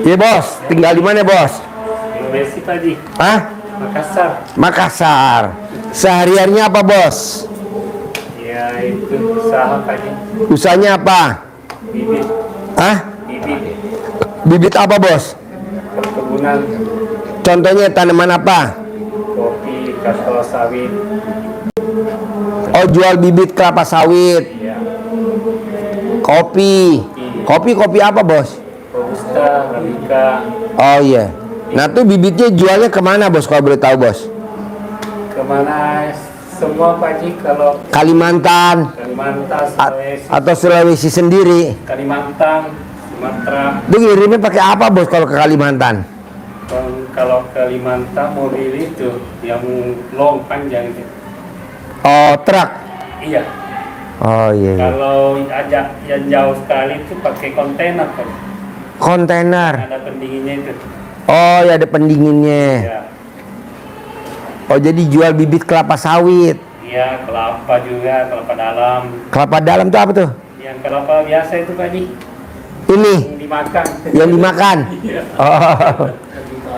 Iya bos, tinggal di mana bos? Besi Pak Haji. Hah? Makassar. Makassar. Sehariannya apa bos? Ya itu usaha Pak Haji. Usahanya apa? Bibit. Hah? Bibit. Bibit apa bos? Perkebunan. Contohnya tanaman apa? Kopi, kelapa sawit. Oh jual bibit kelapa sawit. Ya. Kopi. Kopi apa bos? Robusta, Arabica. Oh iya. Nah tuh bibitnya jualnya kemana bos kalau boleh tahu bos? Kemana semua Pak Haji? Kalau Kalimantan Kalimantan, Sulawesi, atau Sulawesi sendiri? Kalimantan, Sumatera. Itu ngirimnya pakai apa bos kalau ke Kalimantan? Kalau Kalimantan mobil itu yang long panjang itu. Oh truk. Iya. Oh iya. Kalau ajak yang jauh sekali itu pakai kontainer Pak. Kontainer. Ada pendinginnya itu. Oh ya ada pendinginnya. Ya. Oh jadi jual bibit kelapa sawit. Iya, kelapa juga, kelapa dalam. Kelapa dalam tuh apa tuh? Yang kelapa biasa itu Pak Haji, Ini yang dimakan. yang dimakan. Iya. Oh.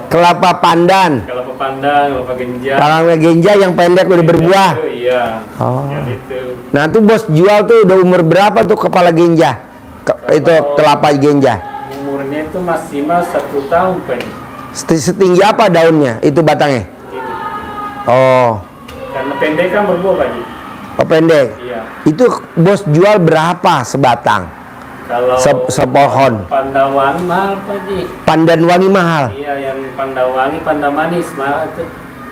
Kelapa pandan. Kelapa pandan, kelapa genja. Palangnya genja yang pendek udah berbuah. Itu, iya. Oh. Yang itu. Nah tuh bos jual tuh udah umur berapa tuh kepala genja? Itu kelapa genja. Umurnya itu maksimal 1 tahun Pak Haji. Setinggi apa daunnya? Itu batangnya? Ini. Oh. Karena pendek kan berbuah Pak Haji. Oh pendek. Iya. Itu bos jual berapa sebatang? Kalau Sepohon. pandawangi mahal Pak Haji. Pandan wangi mahal. Iya, yang pandawangi, pandan manis mahal itu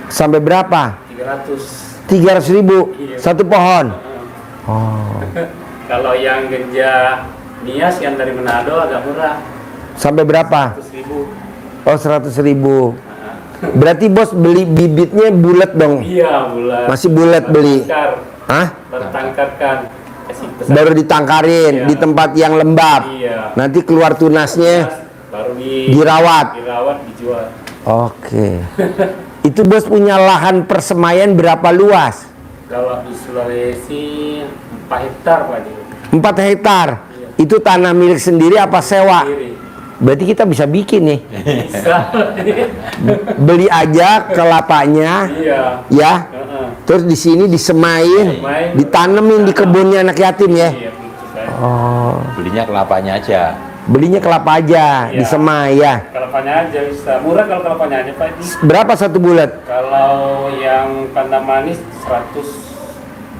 Sampai berapa? 300. 300.000 Iya. satu pohon. Oh. Kalau yang genja Nias yang dari Manado agak murah, Sampai berapa? 100.000. Oh 100.000. Berarti bos beli bibitnya bulat dong? Iya, bulan. Masih bulat beli? Hah? Bertangkarkan. Kasih pesan. Baru ditangkarin Iya. di tempat yang lembab. Iya. Nanti keluar tunasnya Baru dirawat. dijual. Oke. Itu bos punya lahan persemaian berapa luas? Kalau di Sulawesi 4 hektar Pak Haji. 4 hektar. Iya. Itu tanah milik sendiri apa sewa? Sendiri. Berarti kita bisa bikin nih. Bisa. Beli aja kelapanya, Iya. ya. Heeh. Terus di sini disemain, Disemain. ditanemin di kebunnya anak yatim ya. Iya, gitu kan. Oh, Belinya kelapanya aja. belinya kelapa aja, Iya. disemai ya. Kelapanya aja bisa. Murah kalau kelapanya aja Pak Haji. Berapa satu bulat? Kalau yang pandan manis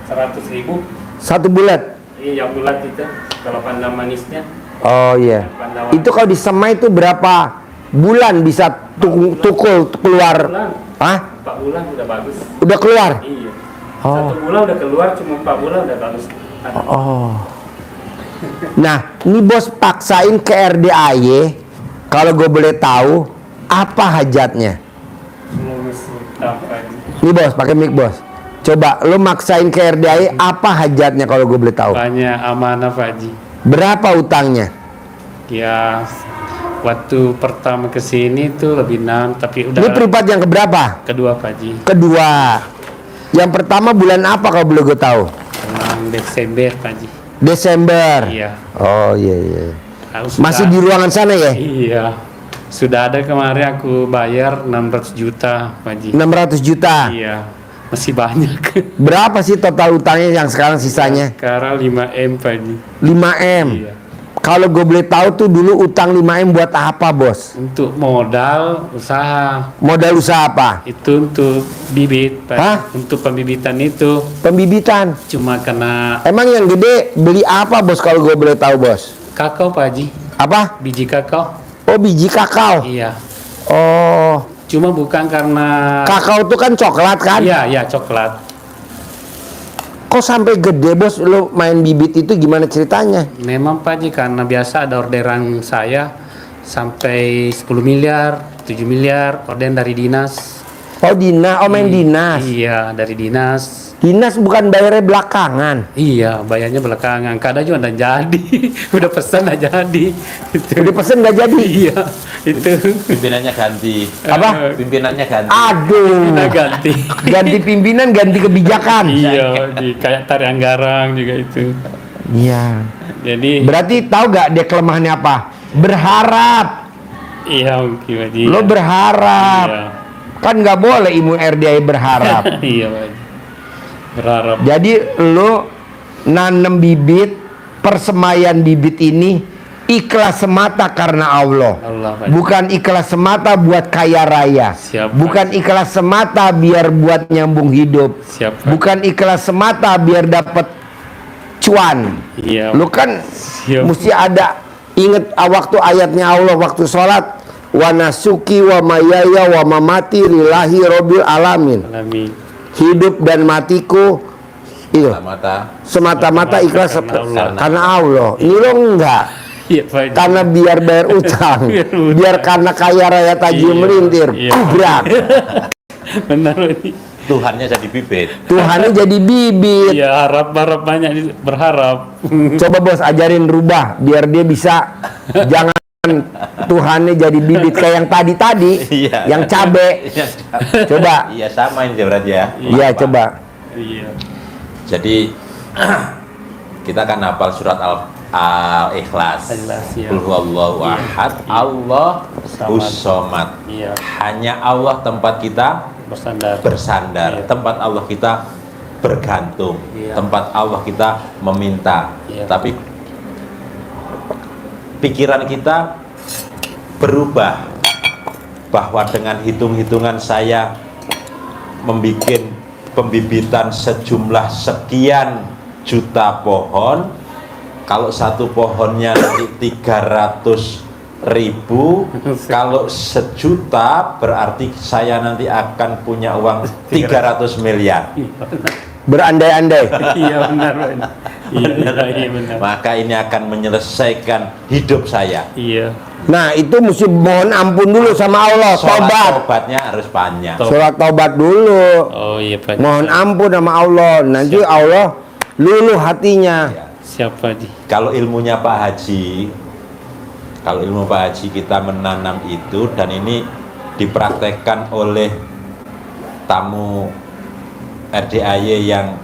100.000. Satu bulat. Iya, yang bulat itu. Kalau pandan manisnya Oh iya. pandan Itu kalau disemai itu berapa bulan bisa tukul keluar? bulan. Hah? 4 bulan udah bagus. Udah keluar? Iya. Oh. 1 bulan udah keluar, cuma 4 bulan udah bagus. Oh. Nah, ini bos paksain ke RDAY. Kalau gue boleh tahu, apa hajatnya? Ini bos, pakai mic bos. Coba lo maksain ke RDAY, apa hajatnya kalau gue boleh tahu? Banyak amanah Pak Haji. Berapa utangnya? Ya, waktu pertama kesini tuh lebih 6, tapi udah Ini privat yang keberapa? kedua Pak Haji. Kedua. Yang pertama bulan apa kalau boleh gue tahu? Bulan Desember Pak Haji. Desember. Iya. Oh iya iya. Aku Masih di ruangan sana ya? Iya. Sudah ada kemarin aku bayar 600 juta Pak Haji. 600 juta. Iya. Masih banyak. Berapa sih total utangnya yang sekarang sisanya? Sekarang 5M Pak Haji. 5M. Iya. Kalau gue boleh tahu tuh dulu utang 5M buat apa bos? Untuk modal usaha. Modal usaha apa? Itu untuk bibit Pak. Hah? Untuk pembibitan itu. Pembibitan. Cuma kena Emang yang gede beli apa bos kalau gue boleh tahu bos? kakao Pak Haji. Apa? Biji kakao. Oh biji kakao. Iya. Oh Cuma bukan karena kakao tuh kan coklat kan? Iya, iya coklat. Kok sampai gede bos lo main bibit itu gimana ceritanya? Memang Pak Haji karena biasa ada orderan saya sampai 10 miliar, 7 miliar orderan dari dinas. Oh dinas, main dinas. Iya, dari dinas. Dinas bukan bayarnya belakangan. Iya, bayarnya belakangan. Kadang juga nggak jadi. Udah pesan nggak jadi. Itu. Udah pesen nggak jadi. Iya, itu. Pimpinannya ganti. Apa? Pimpinannya ganti. Aduh. Kita ganti. Ganti pimpinan, ganti kebijakan. Iya, di kayak Tari Anggarang juga itu. Iya. Jadi, Berarti tahu gak dia kelemahannya apa? Berharap. iya mungkin Pak Haji. Lo berharap. Iya. Kan nggak boleh imun RDI berharap. Iya Pak Haji. Berharap. Jadi lo nanam bibit, persemaian bibit ini ikhlas semata karena Allah. Allah, Pak Haji. Bukan ikhlas semata buat kaya raya. Siap, Pak. Bukan ikhlas semata biar buat nyambung hidup. Siap, Pak. Bukan ikhlas semata biar dapat cuan. Iya. Lu kan Siap. mesti ada inget waktu ayatnya Allah waktu sholat, wa nasuki wa mayaya wa mamati lillahi robbil alamin. Alami. Hidup dan matiku itu Mata. semata-mata ikhlas karena Allah. Ini lo enggak Iya Pak Haji. karena biar bayar utang, Biar utang. biar karena kaya raya tajam Iya, melintir, iya. kubrak. Benar ini. Tuhannya jadi bibit. Tuhannya jadi bibit. Iya, harap banyak berharap. Coba bos ajarin rubah biar dia bisa jangan Tuhannya jadi bibit kayak yang tadi Iya. yang cabe. Iya, Coba. Iya sama ini berarti ya. Iya Pak. coba. Iya. Jadi kita kan hafal surat Al-Ikhlas. Al-Ikhlas, ya. Qul huwallahu Iya. ahad, Allah Samad. Somad. Iya. Hanya Allah tempat kita Bersandar. bersandar, Iya. tempat Allah kita bergantung, Iya. tempat Allah kita meminta. Iya. Tapi pikiran kita berubah bahwa dengan hitung-hitungan saya membuat pembibitan sejumlah sekian juta pohon, kalau satu pohonnya nanti 300.000, kalau sejuta berarti saya nanti akan punya uang 300 miliar. Berandai-andai. Iya benar Pak Haji. Iya benar. Maka ini akan menyelesaikan hidup saya. Iya. Nah itu mesti mohon ampun dulu sama Allah. Sholat Tobat. tobatnya harus panjang. Surat taubat dulu. Oh iya Pak Haji. Mohon ampun sama Allah. Nanti Allah luluh hatinya. Ya. Siap Pak Haji. Kalau ilmunya Pak Haji, kalau ilmu Pak Haji kita menanam itu, dan ini dipraktekkan oleh tamu RDAY yang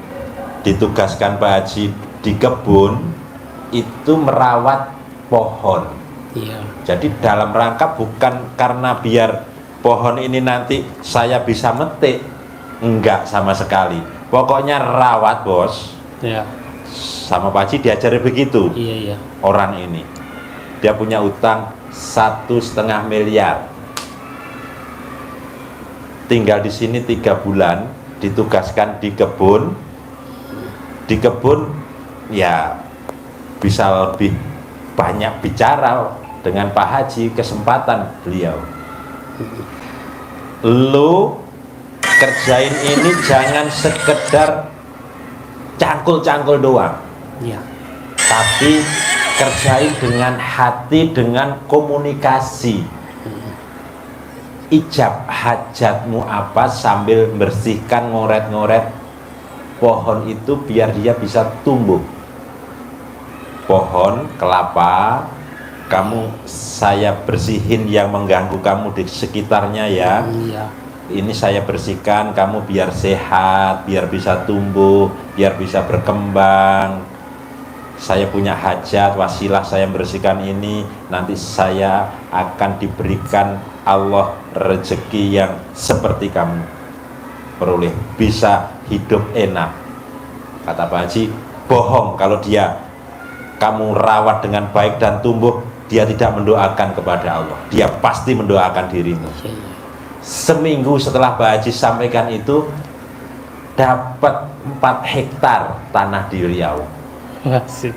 ditugaskan Pak Haji di kebun, itu merawat pohon. Iya. Jadi dalam rangka bukan karena biar pohon ini nanti saya bisa metik, enggak sama sekali. Pokoknya rawat bos. Iya. Sama Pak Haji diajari begitu. Iya iya. Orang ini dia punya utang 1,5 miliar, tinggal di sini 3 bulan, ditugaskan di kebun ya bisa lebih banyak bicara dengan Pak Haji, kesempatan beliau. Lu kerjain ini jangan sekedar cangkul-cangkul doang, Iya. tapi kerjain dengan hati, dengan komunikasi. Ijab hajatmu apa sambil bersihkan, ngoret-ngoret pohon itu biar dia bisa tumbuh. Pohon kelapa kamu saya bersihin yang mengganggu kamu di sekitarnya ya. Iya. Ini saya bersihkan, kamu biar sehat, biar bisa tumbuh, biar bisa berkembang. Saya punya hajat, wasilah saya bersihkan ini, nanti saya akan diberikan Allah rezeki yang seperti kamu peroleh, bisa hidup enak. Kata Pak Haji, bohong kalau dia kamu rawat dengan baik dan tumbuh, dia tidak mendoakan kepada Allah, dia pasti mendoakan dirimu. Iya, iya. Seminggu setelah Pak Haji sampaikan itu, dapat 4 hektar tanah di Riau, Asik.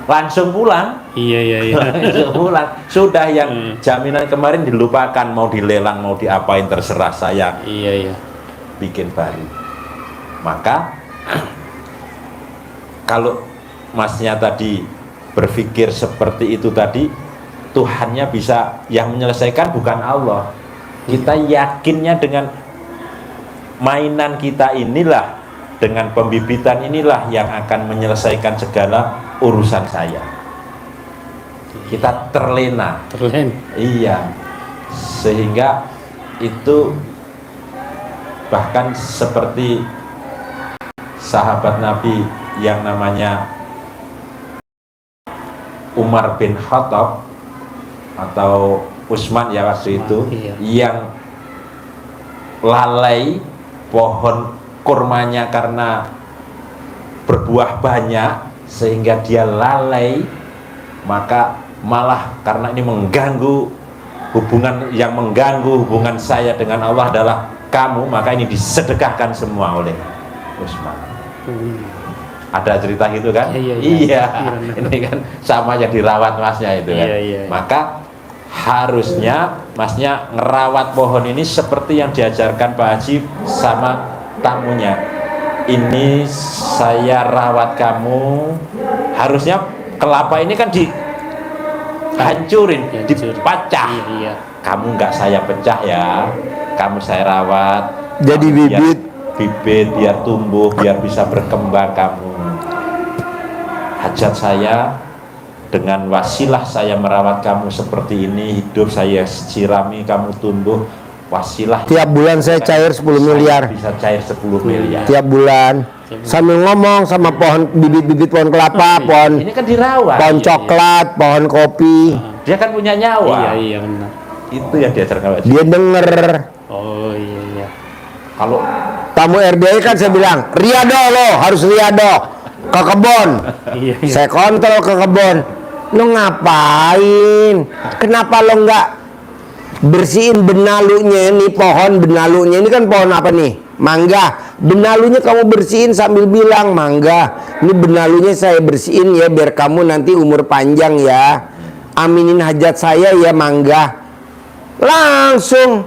langsung pulang. Iya iya iya. Langsung pulang. Sudah yang jaminan kemarin dilupakan, mau dilelang mau diapain terserah, saya Iya iya. bikin baru. Maka kalau masnya tadi berpikir seperti itu tadi, Tuhannya bisa, yang menyelesaikan bukan Allah, Kita yakinnya dengan mainan kita inilah, dengan pembibitan inilah yang akan menyelesaikan segala urusan saya. Kita terlena. Terlain. Iya. Sehingga itu bahkan seperti sahabat Nabi yang namanya Umar bin Khattab atau Utsman ya waktu itu, Iya. yang lalai pohon kurmanya karena berbuah banyak sehingga dia lalai, maka malah karena ini mengganggu hubungan saya dengan Allah adalah kamu, maka ini disedekahkan semua oleh Utsman. Ada cerita gitu kan? Iya. Ini kan sama yang dirawat masnya itu kan. Iya. Maka harusnya masnya ngerawat pohon ini seperti yang diajarkan Pak Haji sama tamunya. Ini saya rawat kamu. Harusnya kelapa ini kan dihancurin, dipecah. Iya. Kamu nggak saya pecah ya, kamu saya rawat. Jadi Biar bibit biar tumbuh, biar bisa berkembang kamu. Hajat saya dengan wasilah saya merawat kamu seperti ini, hidup saya sirami kamu tumbuh, wasilah Tiap bulan saya cair 10 miliar. bisa cair 10 miliar. Tiap bulan sambil ngomong sama pohon, bibit-bibit pohon kelapa, pohon Ini kan dirawat. pohon coklat, pohon kopi. Dia kan punya nyawa. Iya benar. Itu yang diajarkan Pak Haji. Dia denger. Oh iya. Kalau Tamu RDI kan saya bilang, riado lo, harus riado ke kebun. Iya. Saya kontrol ke kebun. Lo ngapain? Kenapa lo nggak bersihin benalunya? Ini pohon benalunya, ini kan pohon apa nih? Mangga. Benalunya kamu bersihin sambil bilang, mangga, ini benalunya saya bersihin ya biar kamu nanti umur panjang ya. Aminin hajat saya ya, mangga. Langsung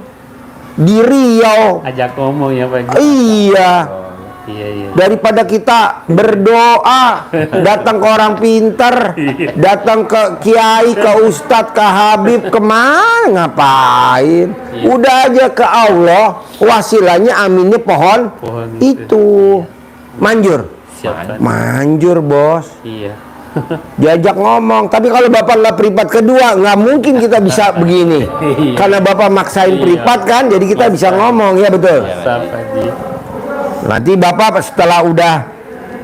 di Riau. Ajak ngomong ya Pak. Iya. Iya. Daripada kita berdoa datang ke orang pintar, datang ke kiai, ke ustadz, ke habib, kemana ngapain? Udah aja ke Allah, wasilahnya aminnya pohon itu. Manjur, Siap. manjur bos. Iya. Diajak ngomong, tapi kalau bapak nggak privat kedua, nggak mungkin kita bisa begini. Karena bapak maksain privat kan, jadi kita bisa ngomong, ya betul. Siap Haji. Nanti bapak setelah udah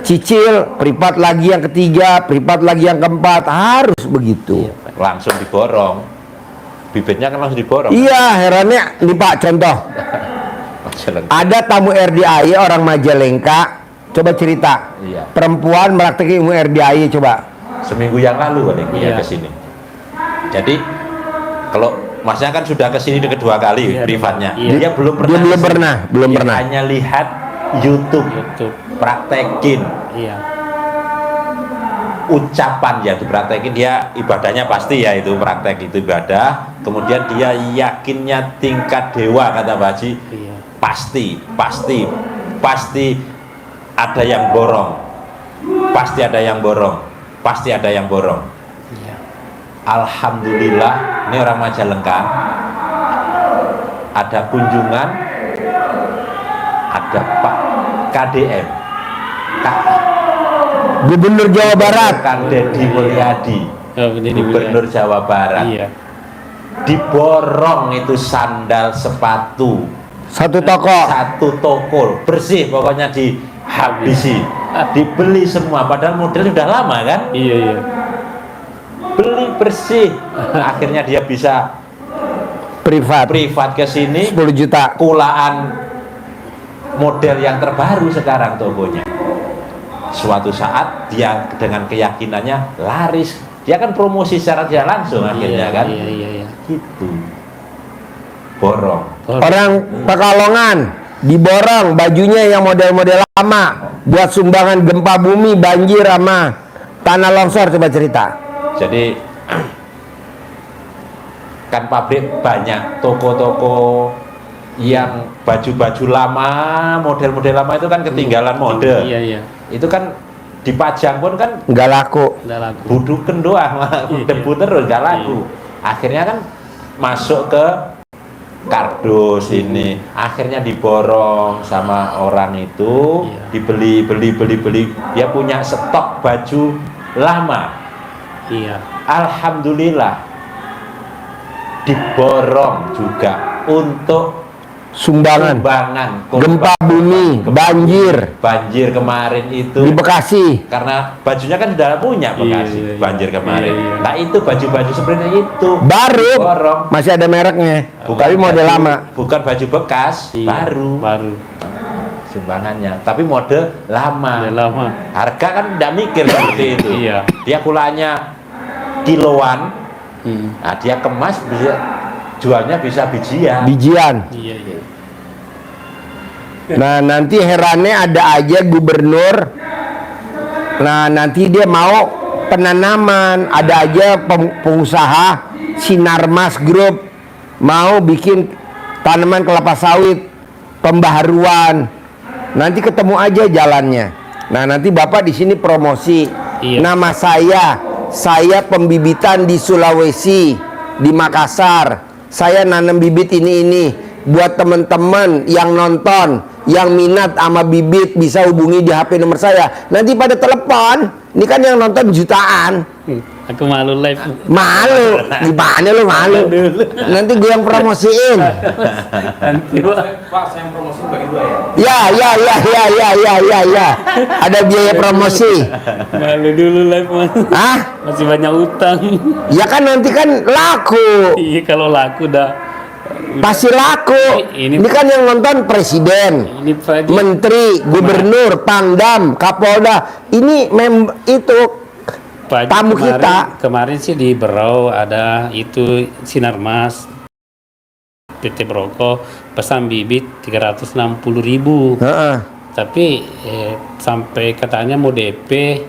cicil, privat lagi yang ketiga, privat lagi yang keempat, harus begitu. langsung diborong, bibitnya kan langsung diborong. Iya, herannya nih Pak, contoh. Ada tamu RDAI orang Majalengka, coba cerita. Iya. Perempuan meraktekin ilmu RDAI, coba. Seminggu yang lalu kan dia Iya. ke sini. Jadi kalau masnya kan sudah ke sini kedua kali Iya, privatnya. iya. Dia belum pernah. Dia belum ke sini. pernah, belum Dia pernah. hanya lihat YouTube, praktekin Iya. ucapan ya, dipraktekin, dia ibadahnya pasti ya itu praktek itu ibadah. Kemudian dia yakinnya tingkat dewa kata Pak Haji. Iya. Pasti ada yang borong. Pasti ada yang borong. Pasti ada yang borong. Iya. Alhamdulillah, ini orang Majalengka. Ada kunjungan, ada Pak KDM, Gubernur Jawa Barat. Kang Deddy Mulyadi, Oh, jadi Gubernur Jawa Barat. Iya. Diborong itu sandal sepatu Satu toko. satu toko, bersih pokoknya, dihabisi, dibeli semua, padahal model sudah lama kan, Iya. beli bersih. Akhirnya dia bisa Privat. privat ke sini, 10 juta. kulaan model yang terbaru sekarang tokonya. Suatu saat dia dengan keyakinannya laris, dia kan promosi secara tidak langsung akhirnya kan, Iya. gitu. Borong. Orang Pekalongan diborong bajunya yang model-model lama buat sumbangan gempa bumi, banjir sama tanah longsor, coba cerita. Jadi kan pabrik banyak, toko-toko yang baju-baju lama, model-model lama itu kan ketinggalan mode. Iya. Itu kan dipajang pun kan Nggak laku. Udah laku. buduken doang, debu terus nggak laku. Akhirnya kan masuk ke kardus ini, akhirnya diborong sama orang itu, Iya. beli, dia punya stok baju lama. Iya. Alhamdulillah diborong juga untuk Sumbangan, korban gempa bumi, banjir kemarin itu, di Bekasi. karena bajunya kan sudah punya Bekasi. Iya, iya. Banjir kemarin. Iya, iya. Nah itu baju-baju seperti itu Baru, diborong. masih ada mereknya, tapi model baju- lama. bukan baju bekas, Iya, baru sumbangannya, tapi mode lama. Udah lama. Harga kan tidak mikir seperti itu. Iya. Dia kulanya kiloan, nah dia kemas bisa jualnya bisa bijian. Bijian. Iya, iya. Nah nanti herannya ada aja gubernur. Nah nanti dia mau penanaman, ada aja pengusaha Sinarmas Group mau bikin tanaman kelapa sawit pembaharuan. Nanti ketemu aja jalannya. Nah nanti Bapak di sini promosi. Iya. Nama saya pembibitan di Sulawesi, di Makassar. Saya nanam bibit ini. Buat teman-teman yang nonton, yang minat sama bibit bisa hubungi di HP nomor saya. Nanti pada telepon. Ini kan yang nonton jutaan. Aku malu live. Malu, gimana lu malu? Nanti gue yang promosiin. Nanti Pak. Pak, saya yang promosi bagi dua ya. Ya. Ada biaya promosi. Malu dulu live Mas. Hah? Masih banyak utang. Ya kan nanti kan laku. Iya, kalau laku dah. Pasti laku. Ini- Ini kan yang nonton presiden, Ini Pak Haji. menteri, gubernur, pangdam, kapolda. Ini itu Pak Haji tamu kemarin, kita. Kemarin sih di Berau ada itu Sinarmas PT Broko pesan bibit 360.000. Heeh. Tapi sampai katanya mau DP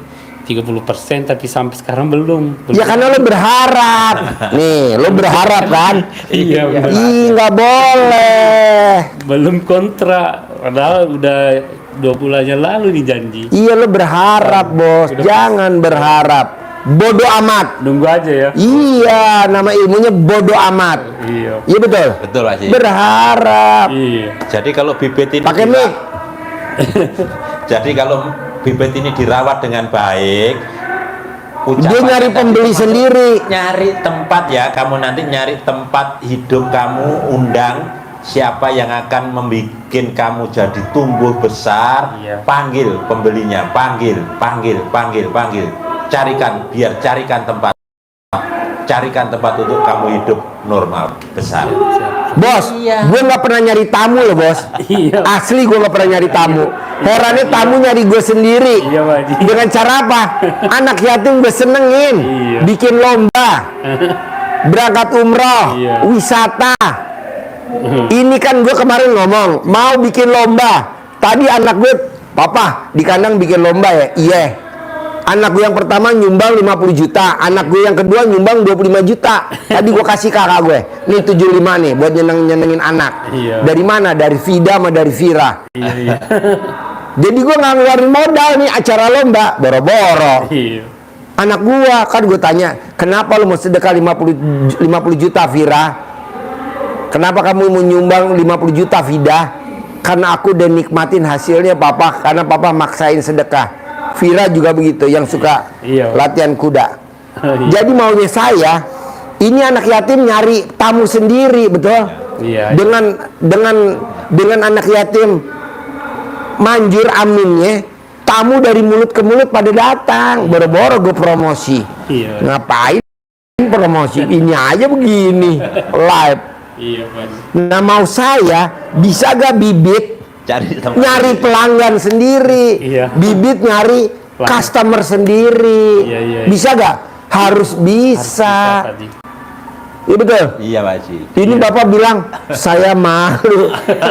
30%, tapi sampai sekarang belum. Ya karena lo berharap. Nih, lo berharap kan? Iya, benar. Ih, nggak boleh. Belum kontrak, padahal udah 2 bulan yang lalu dijanji. Iya, lo berharap, Bos. Jangan berharap. Bodoh amat. Nunggu aja ya. Iya, nama ilmunya bodoh amat. Iya. Iya betul. Betul Pak Haji. Berharap. Iya. Jadi kalau bibit ini Pakai mic. Jadi kalau bibit ini dirawat dengan baik, Dia nyari pembeli sendiri. Nyari tempat ya, kamu nanti nyari tempat hidup kamu, undang siapa yang akan membuat kamu jadi tumbuh besar. Iya. Panggil pembelinya, panggil. Carikan tempat untuk kamu hidup normal besar. Bos, gue nggak pernah nyari tamu loh, Bos. Iya. Asli gue nggak pernah nyari tamu. Herannya tamu nyari gue sendiri. Iya, Pak Haji. Dengan cara apa? Anak yatim gue senengin. Iya. Bikin lomba. Berangkat umroh. Iya. Wisata. Ini kan gue kemarin ngomong mau bikin lomba. Tadi anak gue, Papa di kandang bikin lomba ya. Iya. Anak gue yang pertama nyumbang 50 juta. Anak gue yang kedua nyumbang 25 juta. Tadi gue kasih kakak gue. Nih 75 nih buat nyenengin anak. Iya. Dari mana? Dari Vida sama dari Vira. Iya. Jadi gue nggak ngeluarin modal nih acara lomba. Boro-boro. Iya. Anak gue kan gue tanya, kenapa lu mau sedekah 50 juta Vira? Kenapa kamu mau nyumbang 50 juta Vida? Karena aku udah nikmatin hasilnya Papa. Karena Papa maksain sedekah. Vira juga begitu, yang suka Iya. latihan kuda. Iya. Jadi maunya saya, ini anak yatim nyari tamu sendiri, betul? Iya. Dengan anak yatim manjur aminnya, tamu dari mulut ke mulut pada datang. Boro-boro gue promosi. Iya. Ngapain promosi? Ini aja begini live. Iya, Pak Haji. Nah mau saya bisa gak bibit Cari tempat. nyari pelanggan sendiri, Iya. bibit nyari customer sendiri, Iya, iya. bisa gak? Harus bisa. Pak Haji. Iya betul. Iya Pak Haji. Ini Bapak bilang saya malu. Saya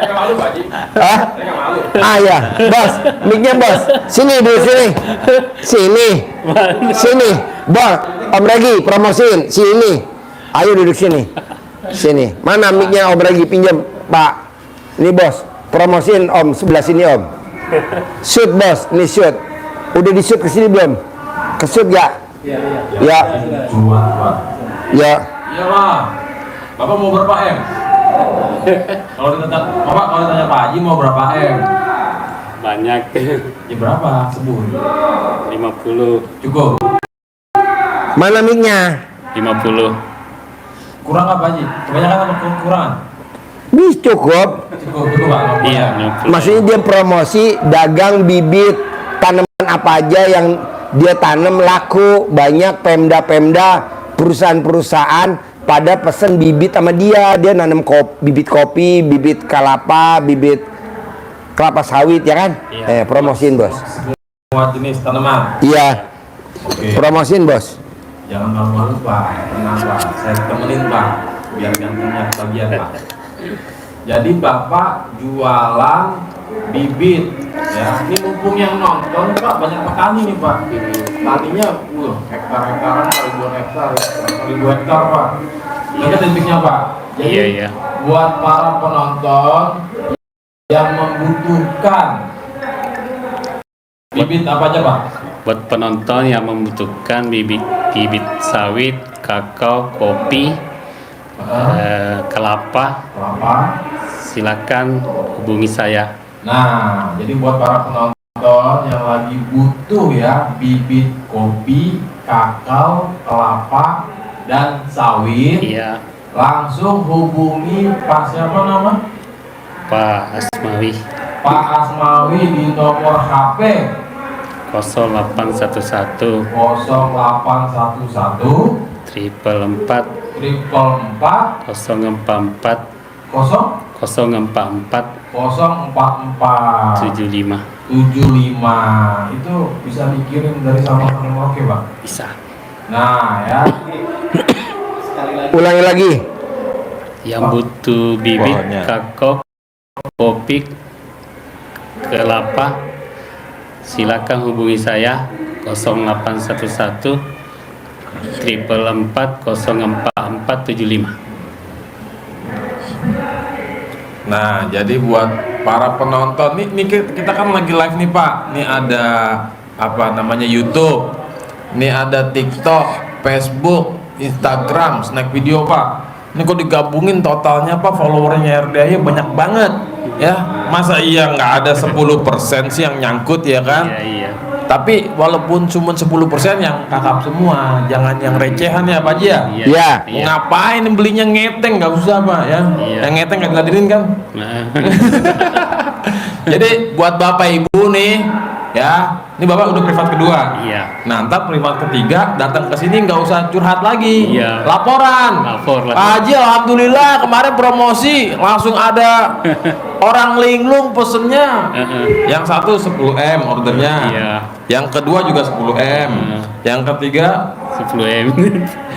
nggak malu, Pak Haji. Hah? Saya nggak malu. Ah ya, bos, mic-nya bos. Sini dulu sini, bos. Om Regi promosiin sini. Ayo duduk sini. Sini. Mana mic-nya Om Regi, pinjam Pak. Ini bos, promosiin Om sebelah sini Om. Shoot bos, ini shoot. Udah di shoot ke sini belum? Ke shoot gak? Ya. Ya. Iya, Pak. Bapak mau berapa M? Kalau ditanya Bapak, kalau ditanya Pak Haji mau berapa M? Banyak. Ya berapa? Sebut. 50. Cukup. Mana mic-nya? 50. Kurang apa Haji? Kebanyakan apa kekurangan? Bis cukup. Cukup Pak. Iya, 50. Maksudnya dia promosi dagang bibit tanaman apa aja yang dia tanam laku. Banyak pemda-pemda, perusahaan-perusahaan pada pesen bibit sama dia. Dia nanam bibit kopi, bibit kelapa, bibit kelapa sawit, ya kan? Iya. Promosiin bos. Semua jenis tanaman. Iya, Oke. promosiin bos. Jangan malu-malu Pak. Kenapa? Saya temenin Pak. Biar gantengnya bagian Pak. Jadi Bapak jualan bibit, ya. Ini mumpung yang nonton Pak banyak petani nih Pak. Taninya, hektar-hektaran, ribuan hektar, ribu hektar Pak. Ini titiknya Pak. Jadi Iya, iya. buat para penonton yang membutuhkan bibit apa aja Pak? Buat penonton yang membutuhkan bibit sawit, kakao, kopi, kelapa, Kelapa. silakan hubungi saya. Nah, jadi buat para penonton yang lagi butuh ya bibit kopi, kakao, kelapa, dan sawit, Iya, langsung hubungi Pak siapa nama? Pak Asmawi. Pak Asmawi di nomor HP 0811 0811 triple 4 444 044 044 044 75. 75 itu bisa dikirim dari sama Kang Merauke Pak. Bisa. Nah ya, Ulangi lagi. Yang butuh bibit Pohonnya. kakao, kopi, kelapa, silakan hubungi saya 0811 triple 4 044 75. nah jadi buat para penonton nih kita kan lagi live nih Pak. Nih ada apa namanya YouTube, nih ada TikTok, Facebook, Instagram, snack video Pak. Ini kok digabungin totalnya Pak followernya RDAY banyak banget ya. Masa iya nggak ada 10% sih yang nyangkut ya kan? Iya, iya. Tapi walaupun cuma 10% yang kakap semua, jangan yang recehan ya Pak Haji ya. Iya. Iya. Ngapain belinya ngeteng, nggak usah Pak ya. Iya. Yang ngeteng nggak diladenin kan? Nah, Jadi buat Bapak Ibu nih ya, ini Bapak udah privat kedua. iya. Nah, ntar privat ketiga datang ke sini nggak usah curhat lagi. Iya. Laporan. Lapor. Pak Haji alhamdulillah kemarin promosi langsung ada orang linglung pesennya. Yang satu 10M ordernya. Iya. Yang kedua juga 10M. Yang ketiga 10M.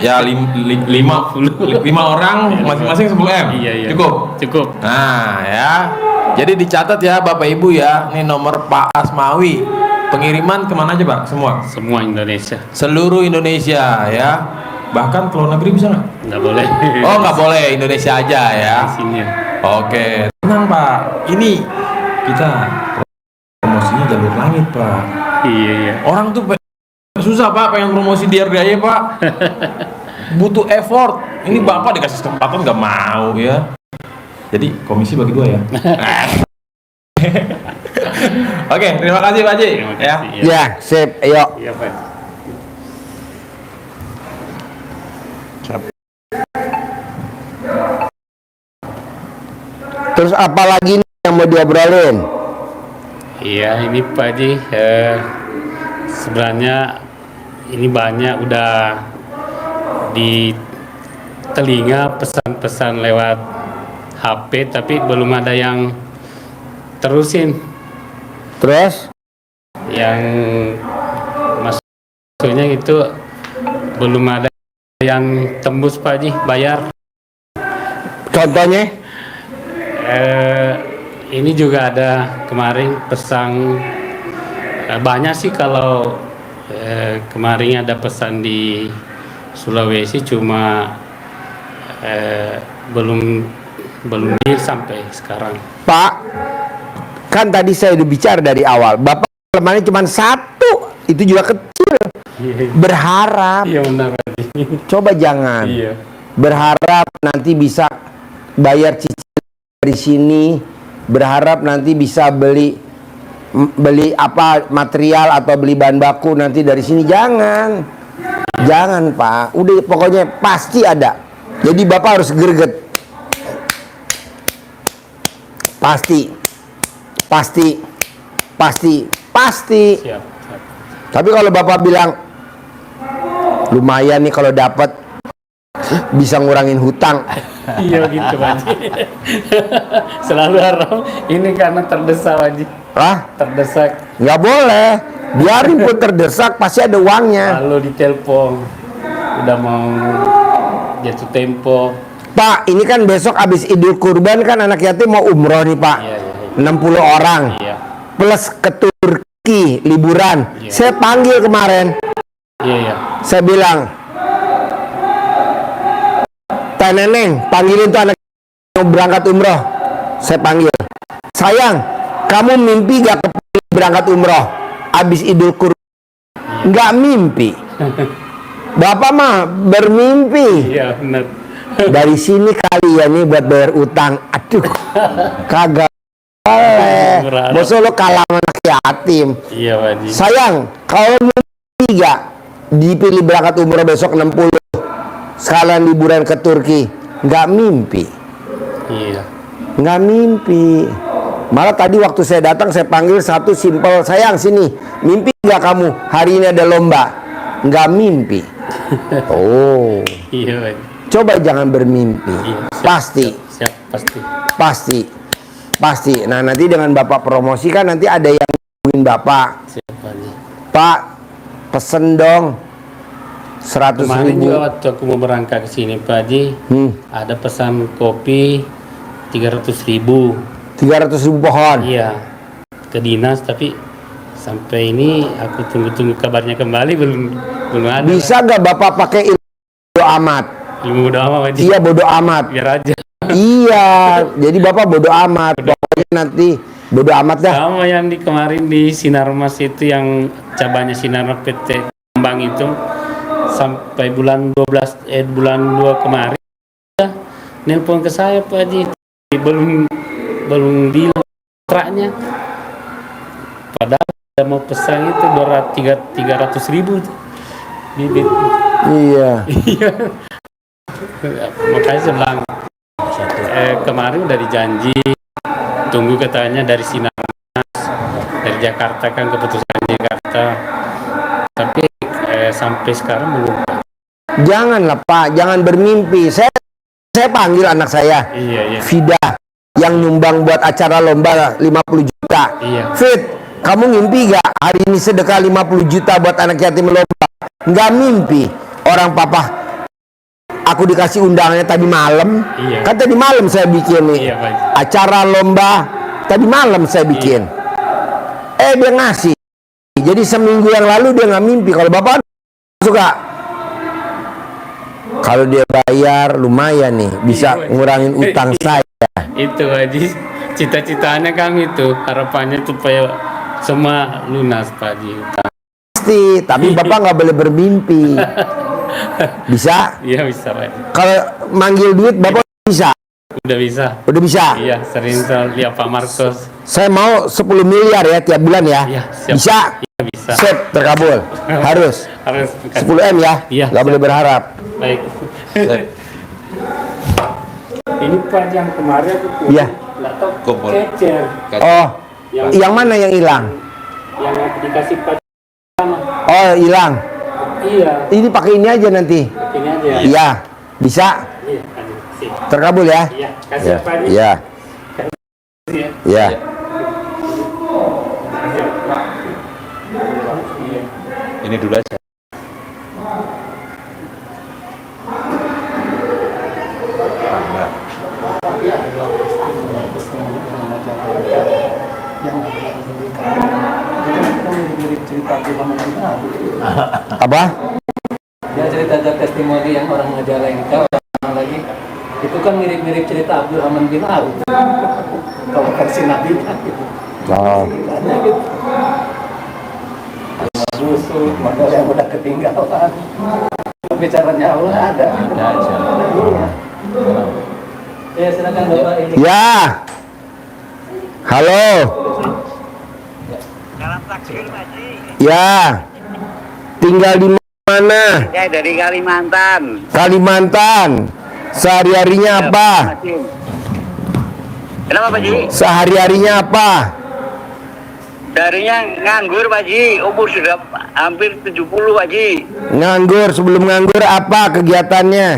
ya 5 orang masing-masing 10M. Iya, iya. Cukup. Cukup. Nah ya, jadi dicatat ya Bapak Ibu ya. Ini nomor Pak Asmawi. Pengiriman kemana aja Pak? Semua. Semua Indonesia. Seluruh Indonesia ya. Bahkan ke luar negeri bisa nggak? Nggak boleh. Oh nggak boleh, Indonesia aja ya. Sini. Oke. Tenang Pak. Ini kita promosinya jalur langit Pak. Iya, iya. Orang tuh susah Pak pengen promosi di RDAY Pak. Butuh effort. Ini Bapak dikasih kesempatan nggak mau ya. Jadi komisi bagi dua ya. Oke, terima kasih Pak Haji. Terima Ya. kasih. Iya. Ya, sip. Ayo. Iya, Pak. Terus apa lagi nih yang mau diobrolin? Iya, ini Pak Haji, sebenarnya ini banyak udah di telinga pesan-pesan lewat HP, tapi belum ada yang terusin. Terus? Yang maksudnya itu belum ada yang tembus Pak Haji, bayar. Contohnya? Ini juga ada kemarin pesan, banyak sih kalau kemarin ada pesan di Sulawesi, cuma belum deal sampai sekarang. Pak, kan tadi saya udah bicara dari awal. Bapak kelemahannya cuma satu, itu juga kecil. Berharap. Iya benar. Coba jangan. Iya. berharap nanti bisa bayar cicilan dari sini, berharap nanti bisa beli apa material atau beli bahan baku nanti dari sini. Jangan Pak, udah pokoknya pasti ada. Jadi Bapak harus greget. Pasti. Siap. Tapi kalau Bapak bilang lumayan nih kalau dapat bisa ngurangin hutang, Iya gitu Pak Haji. Selalu harap ini karena terdesak Pak Haji. Terdesak. nggak boleh. Biarin pun terdesak, pasti ada uangnya. Lalu ditelepon udah mau jatuh tempo. Pak, ini kan besok habis Idul Kurban kan anak yatim mau umroh nih Pak. Iya. 60 orang. Iya. Plus ke Turki liburan. Iya. Saya panggil kemarin. Iya. Saya bilang, Teh Neneng, panggilin tuh anak mau berangkat umroh. Saya panggil. Sayang, kamu mimpi gak berangkat umroh habis Idul Kurban? Nggak mimpi. Bapak mah bermimpi. Iya benar. Dari sini kali ya nih buat bayar utang. Aduh, kagak boleh. Masa lo kalah sama anak yatim. Iya Pak Haji. Sayang, kalau mimpi gak dipilih berangkat umroh besok 60 sekalian liburan ke Turki? Nggak mimpi. Iya. Nggak mimpi. Malah tadi waktu saya datang saya panggil satu simpel, sayang sini, mimpi nggak kamu hari ini ada lomba? Nggak mimpi. Oh, Iya Pak Haji. coba jangan bermimpi. Iya, siap, pasti. Pasti. Nah nanti dengan Bapak promosikan nanti ada yang nungguin Bapak. Siap Pak Haji. Pak, pesen dong 100 Kemarin ribu. juga waktu aku mau berangkat ke sini Pak Haji, ada pesan kopi 300.000. 300 ribu pohon. Iya, ke dinas, tapi sampai ini aku tunggu kabarnya kembali belum ada. Bisa nggak Bapak pakai ilmu bodo amat? Ilmu udah apa Pak Haji? Iya bodo amat. Biar aja. Iya, jadi Bapak bodo amat. Pokoknya nanti bodo amat dah. Sama yang di kemarin di Sinarmas itu yang cabangnya Sinarmas PT Kembang itu sampai bulan 2 kemarin ya, nelpon ke saya Pak Haji, belum bilang kontraknya, padahal saya mau pesan itu 300.000 bibit. Iya. Iya. Makanya saya bilang kemarin udah dijanji, tunggu katanya dari Sinarmas, dari Jakarta kan keputusan Jakarta, tapi sampai sekarang belum. Janganlah Pak, jangan bermimpi. Saya panggil anak saya, Iya. Fida, yang nyumbang buat acara lomba 50 juta. Iya. Fit, kamu ngimpi gak hari ini sedekah 50 juta buat anak yatim lomba? Nggak mimpi. Orang papa, aku dikasih undangannya tadi malam. Iya. Kan tadi malam saya bikin nih. Iya, Pak. Acara lomba tadi malam saya bikin. Dia ngasih. Jadi seminggu yang lalu dia nggak mimpi. Kalau bapak suka, kalau dia bayar lumayan nih, bisa Iya, Pak. ngurangin utang saya. Itu Haji, cita-citanya kami itu, harapannya supaya semua lunas Pak Haji. Pasti, tapi bapak nggak boleh bermimpi. Bisa? Iya bisa Pak Haji. Kalau manggil duit bapak bisa? Udah bisa. Udah bisa? Iya, sering lihat Pak Marcos. Saya mau 10 miliar ya tiap bulan ya. Iya, siap. Bisa? Iya, bisa. Sip, terkabul. Harus. Harus 10 M ya. Iya, Nggak boleh berharap. baik. Ini Pak yang kemarin aku Iya. nggak tahu Kumpul. kecer Oh, yang mana yang hilang? yang dikasih Pak sama. Oh, hilang. Iya, Ini pakai ini aja nanti. ini aja. Iya. Bisa? Iya, aduh, sih. Terkabul ya? Iya, kasih Pak Haji. Iya. Iya. Iya. Ini dulu aja. Apa? Dia cerita ada testimoni yang orang ngejalain kita orang lagi itu kan mirip-mirip cerita Abdul Rahman bin Auf kalau versi Nabi gitu. Oh. Ceritanya gitu. Busuk, modal yang udah ketinggalan. pembicaranya Allah ada. Ada aja. Ya silakan Bapak ini. Ya. Halo. Ya. Tinggal di mana? Saya dari Kalimantan. Kalimantan. Sehari-harinya apa? Kenapa Pak Ji? Sehari-harinya apa? Darinya nganggur Pak Ji, umur sudah hampir 70 Pak Ji. Nganggur, sebelum nganggur apa kegiatannya?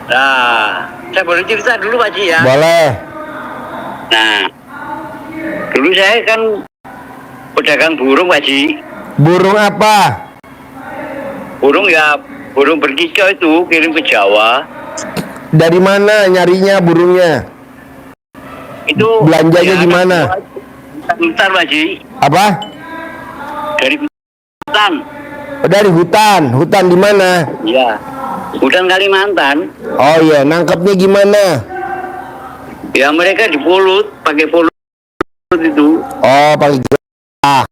Nah, saya boleh cerita dulu Pak Ji ya. Boleh. Nah, dulu saya kan pedagang burung Pak Ji. Burung apa? Burung ya, burung berkicau itu kirim ke Jawa. Dari mana nyarinya burungnya? Itu Belanjanya ya, gimana? Hutan Pak Ji. Apa? Dari hutan. Oh, dari hutan. Hutan di mana? Ya, hutan Kalimantan. Oh iya, nangkepnya gimana? Ya mereka dipulut, pakai pulut itu. Oh, pakai getah.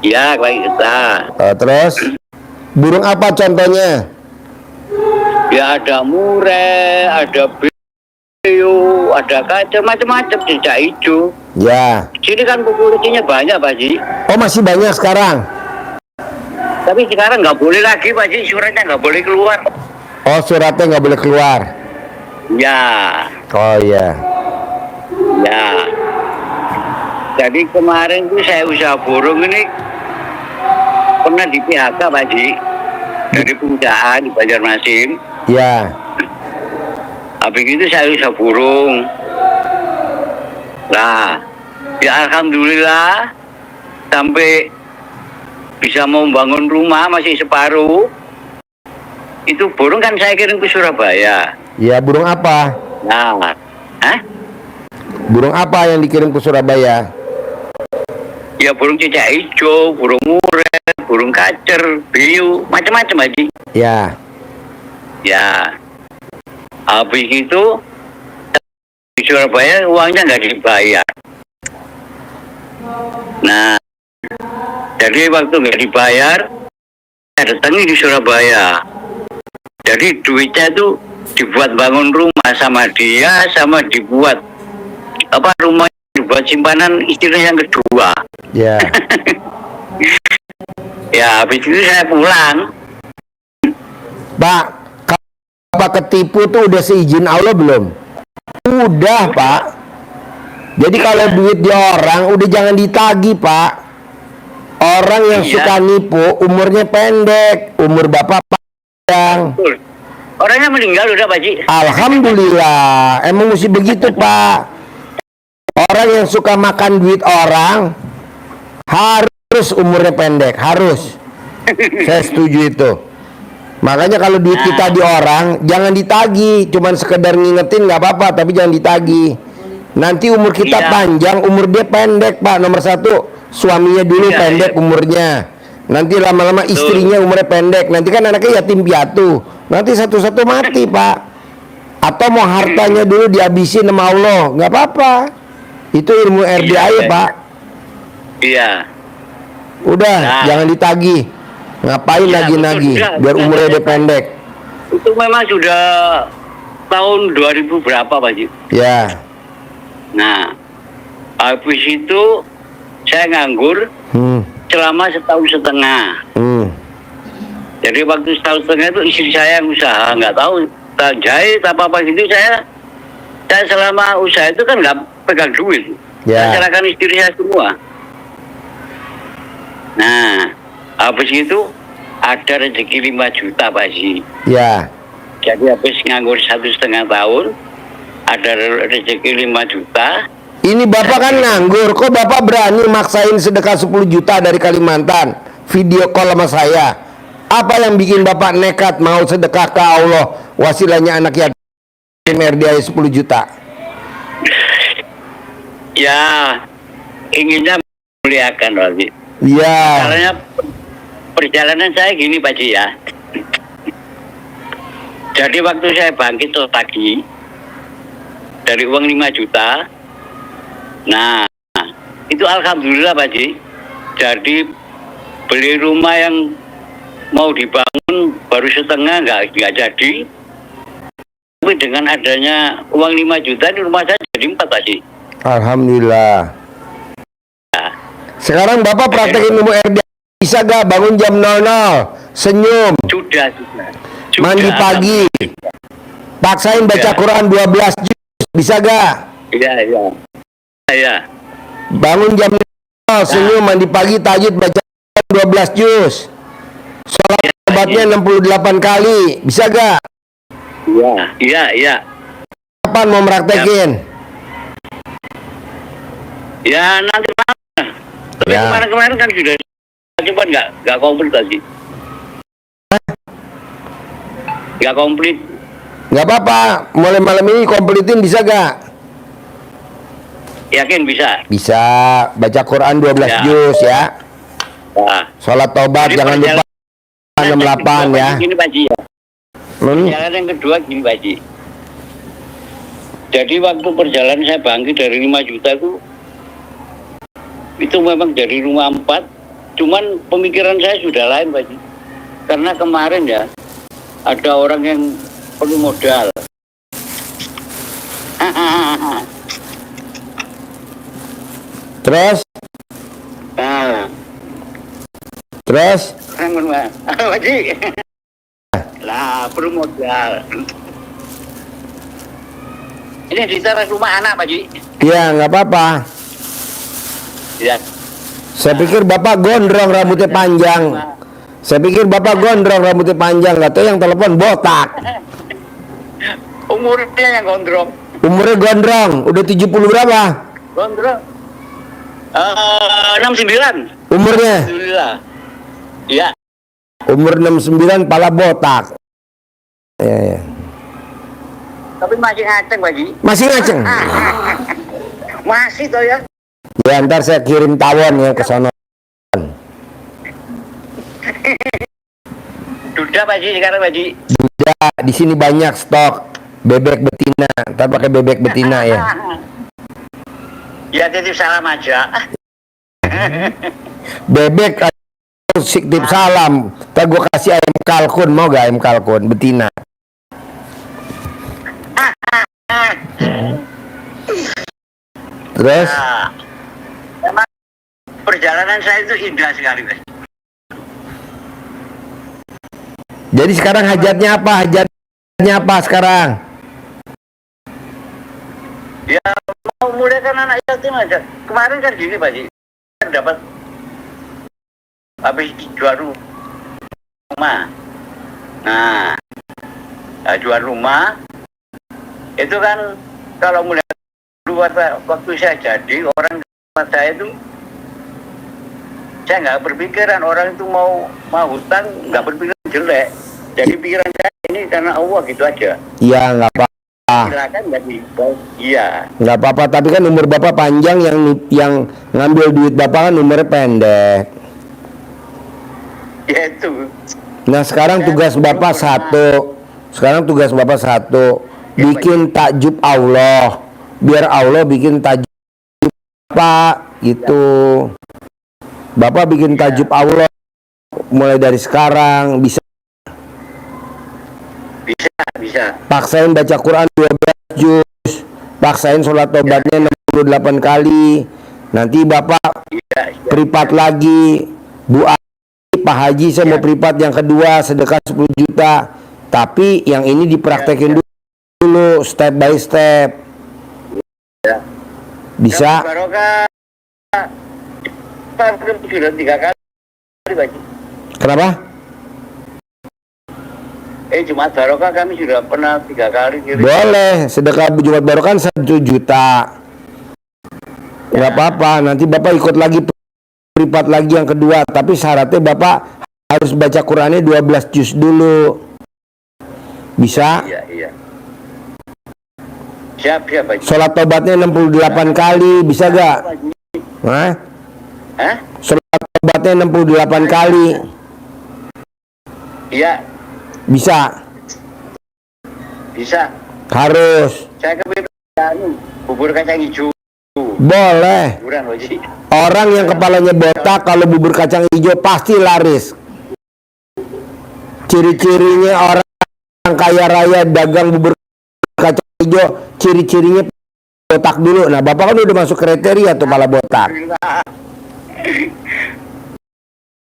Ya, pakai kita. Terus burung apa contohnya? Ya ada murai, ada beo, ada kaca, macam-macam, cicak hijau. Ya. Sini kan populasinya banyak Pak Ji. Oh, masih banyak sekarang. Tapi sekarang nggak boleh lagi Pak Ji, suratnya nggak boleh keluar. Oh, suratnya nggak boleh keluar. Ya, Oh iya. ya. Jadi kemarin tuh saya usaha burung ini pernah di PHK Pak Ji. Dari perusahaan di Banjarmasin. Ya. Habis itu saya usaha burung. Nah, ya alhamdulillah sampai bisa mau bangun rumah masih separuh. Itu burung kan saya kirim ke Surabaya. Ya, burung apa? Nah, Burung apa yang dikirim ke Surabaya? ya burung cicak hijau, burung murai, burung kacer, beo, macam-macam Haji. Ya. Ya. Habis itu di Surabaya uangnya nggak dibayar. Nah, jadi waktu nggak dibayar, saya datangi di Surabaya. Jadi duitnya itu dibuat bangun rumah sama dia, sama dibuat apa rumah dibuat simpanan istrinya yang kedua. Ya. Ya, habis itu saya pulang. Pak, kalau Bapak ketipu tuh udah seizin Allah belum? Udah, Pak. Jadi kalau duit di orang udah jangan ditagih, Pak. Orang yang Iya. suka nipu umurnya pendek, umur Bapak panjang. Betul. Orangnya meninggal udah Pak Ji. Alhamdulillah, emang mesti begitu, Pak. Orang yang suka makan duit orang harus umurnya pendek, harus. Saya setuju itu. Makanya kalau duit kita di orang jangan ditagih, cuman sekedar ngingetin nggak apa-apa, tapi jangan ditagih. Nanti umur kita Iya. panjang, umur dia pendek, Pak. Nomor satu, suaminya dulu Iya, pendek iya. umurnya. Nanti lama-lama istrinya umurnya pendek. Nanti kan anaknya yatim piatu. Nanti satu-satu mati, Pak. Atau mau hartanya dulu dihabisin sama Allah, nggak apa-apa. Itu ilmu RDA ya, Iya, Pak. Iya. Udah, Nah. jangan ditagih. Ngapain Iya, nagih-nagih? betul, Biar betul. umurnya dia pendek. Itu memang sudah tahun 2000 berapa Pak Ji? Ya. Nah, habis itu saya nganggur Hmm. selama setahun setengah. Jadi waktu setahun setengah itu istri saya yang usaha, nggak tahu tak jahit apa gitu. Saya selama usaha itu kan nggak pegang duit. Ya. Saya serahkan istri saya semua. Nah, habis itu ada rezeki 5 juta Pak Ji. Ya. Jadi habis nganggur 1,5 tahun, ada rezeki 5 juta. Ini Bapak kan nganggur, kok Bapak berani maksain sedekah 10 juta dari Kalimantan? Video call sama saya. Apa yang bikin Bapak nekat mau sedekah ke Allah? Wasilahnya anak yatim RDA 10 juta. Ya, inginnya memuliakan Pak Ji. Ya. Caranya perjalanan saya gini Pak Ji ya. Jadi waktu saya bangkit pagi dari uang 5 juta. Nah, itu alhamdulillah Pak Ji. Jadi beli rumah yang mau dibangun baru setengah nggak jadi. Tapi dengan adanya uang 5 juta di rumah saya jadi 4 tadi. Alhamdulillah. Sekarang Bapak praktekin ilmu RD. Bisa gak bangun jam 00, senyum, Sudah. mandi pagi, paksain baca Quran 12 juz, bisa gak? Iya. Bangun jam 00, senyum, mandi pagi, tahajud, baca Quran 12 juz. Sholat obatnya 68 kali, bisa gak? Iya. Kapan mau meraktekin? Ya nanti malam. Tapi Ya. kemarin kan sudah coba nggak komplit tadi. Nggak komplit. Gak apa-apa, mulai malam ini kompletin bisa gak? Yakin bisa. Bisa, baca Quran 12 Ya. juz ya. Nah, Sholat taubat jadi jangan lupa 68 ya. Gini Pak Ji ya. Perjalanan yang kedua gini Pak Ji. Jadi waktu perjalanan saya bangkit dari 5 juta itu memang dari rumah 4, cuman pemikiran saya sudah lain Pak Ji. Karena kemarin ya ada orang yang perlu modal. Terus, terus, Pak Ji. Lah perlu modal. Ini di teras rumah anak Pak Ji. ya nggak apa-apa. Ya. Saya pikir Bapak gondrong rambutnya panjang. Saya pikir Bapak gondrong rambutnya panjang, nggak tahu yang telepon botak. Umurnya yang gondrong. Umurnya gondrong, udah 70 berapa? Gondrong. 69. Umurnya? Alhamdulillah. Iya. Umur 69, pala botak. Ya. Tapi masih ngaceng Pak Ji. Masih ngaceng? Masih toh ya. Ya ntar saya kirim tawon ya ke sana. Sudah Pak Ji sekarang Pak Ji. Udah, di sini banyak stok bebek betina. Ntar pakai bebek betina ya. Ya titip salam aja. Bebek titip salam. Ntar gue kasih ayam kalkun, mau gak ayam kalkun betina? Terus? Nah, memang perjalanan saya itu indah sekali Pak. Jadi sekarang hajatnya apa? Hajatnya apa sekarang? Ya mau mulaikan anak yatim aja. Kemarin kan gini Pak Ji, dapat habis jual rumah. Nah, jual rumah itu kan kalau mulai dulu waktu saya jadi orang tempat saya itu saya nggak berpikiran orang itu mau hutang, nggak berpikiran jelek. Jadi pikiran saya ini karena Allah gitu aja. Iya nggak apa-apa. Silakan jadi iya. Nggak apa-apa, tapi kan umur Bapak panjang, yang ngambil duit Bapak kan umurnya pendek. Ya itu. Nah sekarang tugas Bapak satu. Sekarang tugas Bapak satu. Bikin takjub Allah. Biar Allah bikin takjub Pak gitu. Bapak bikin takjub Allah mulai dari sekarang. Bisa. Paksain baca Quran 12 juz. Paksain sholat tobatnya 68 kali. Nanti Bapak Iya. privat lagi. Bu Pak Haji saya mau privat yang kedua sedekah 10 juta. Tapi yang ini dipraktekin dulu step by step. Bisa? Barokah sudah 3 kali Pak Ji. Kenapa? Jumat Barokah kami sudah pernah 3 kali kirim. Boleh, sedekah Jumat Barokah 1 juta. Nggak apa-apa, nanti Bapak ikut lagi privat lagi yang kedua. Tapi syaratnya Bapak harus baca Qurannya 12 juz dulu. Bisa? Iya. Siap Pak Ji. Sholat tobatnya 68 kali, bisa gak? Hah? Sholat tobatnya 68 kali. Iya, Bisa? bisa. Harus. Saya kepikir bubur kacang hijau. Boleh. Bukan Pak Ji. Orang yang kepalanya botak kalau bubur kacang hijau pasti laris. Ciri-cirinya orang kaya raya dagang bubur kacang hijau, ciri-cirinya botak dulu. Nah, Bapak kan udah masuk kriteria tuh pala botak.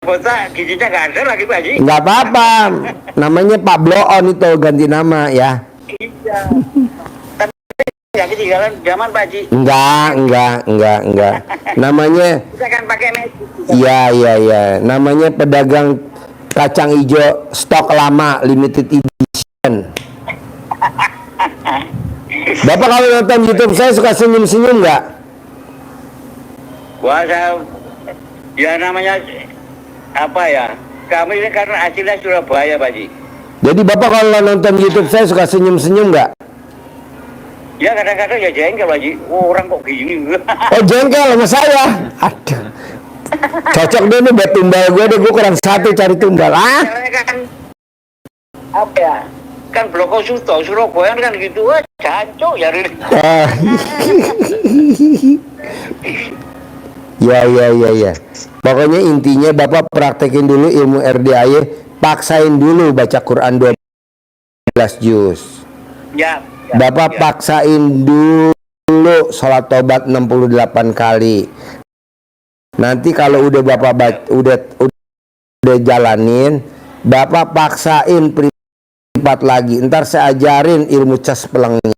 Botak giginya nggak ada lagi Pak Haji. Nggak apa-apa. Namanya Pak Bloon itu ganti nama ya. Iya. Tapi ya ketinggalan zaman Pak Haji. Enggak. Namanya Kita kan pakai mesin. iya. Namanya pedagang kacang hijau stok lama limited edition. Bapak kalau nonton YouTube saya suka senyum-senyum nggak? Wah, ya namanya apa ya? Kami ini karena aslinya Surabaya, Pak Haji. Jadi Bapak kalau nonton YouTube saya suka senyum-senyum nggak? Ya kadang-kadang ya jengkel, Pak Haji. Oh, orang kok gini. Oh jengkel sama saya. Aduh. Cocok deh nih buat tumbal gue deh, gue kurang satu cari tumbal. Caranya kan apa ya? Kan Bloko Suto, Surabaya kan gitu. Wah, jancuk ya. Ah. Ya. Pokoknya intinya Bapak praktekin dulu ilmu RDAY, paksain dulu baca Quran 12 juz. Ya. Bapak paksain dulu sholat tobat 68 kali. Nanti kalau udah Bapak udah jalanin, Bapak paksain privat lagi. Ntar saya ajarin ilmu cas pelangnya.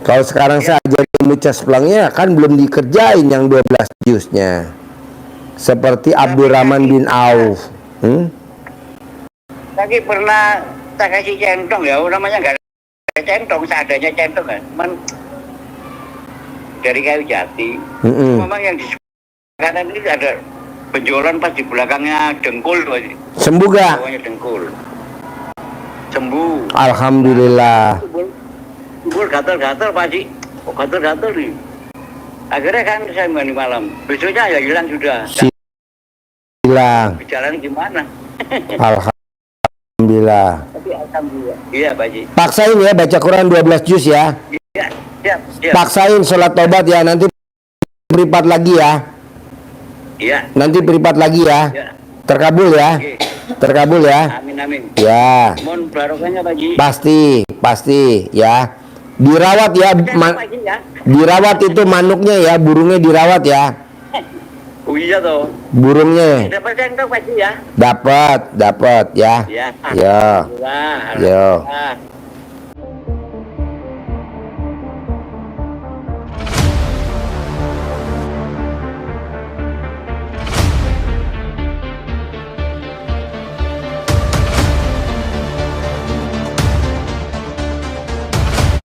Kalau sekarang saya ajarin ilmu cas pelangnya kan belum dikerjain yang 12 juznya. Seperti Abdurrahman bin Auf. Lagi pernah tak kasih centong ya, namanya nggak ada centong, seadanya centong kan. Cuman dari kayu jati. Memang yang di kanan ini ada benjolan pas di belakangnya dengkul, Pak Haji. Sembuh gak? Bawahnya dengkul. Sembuh. Alhamdulillah. Tumbul gatal-gatal Pak Haji. Kok gatal-gatal nih? Akhirnya kan saya mandi malam. Besoknya ya hilang sudah. Hilang. Berjalan gimana? Alhamdulillah. Tapi alhamdulillah. Iya Pak Haji. Paksain ya baca Quran 12 juz ya. Iya, siap. Paksain sholat tobat ya, nanti privat lagi ya. Iya. Nanti privat lagi ya. Iya. Terkabul ya. Oke. Terkabul ya. Amin. Ya. Mohon barokahnya Pak Haji. Pasti ya. Dirawat ya, Pak Haji ya. dirawat itu manuknya ya, burungnya dirawat ya. Oh iya toh. Burungnya Dapat centong Pak Haji ya. dapat ya. Iya. Ya. Alhamdulillah. Yo. Alhamdulillah.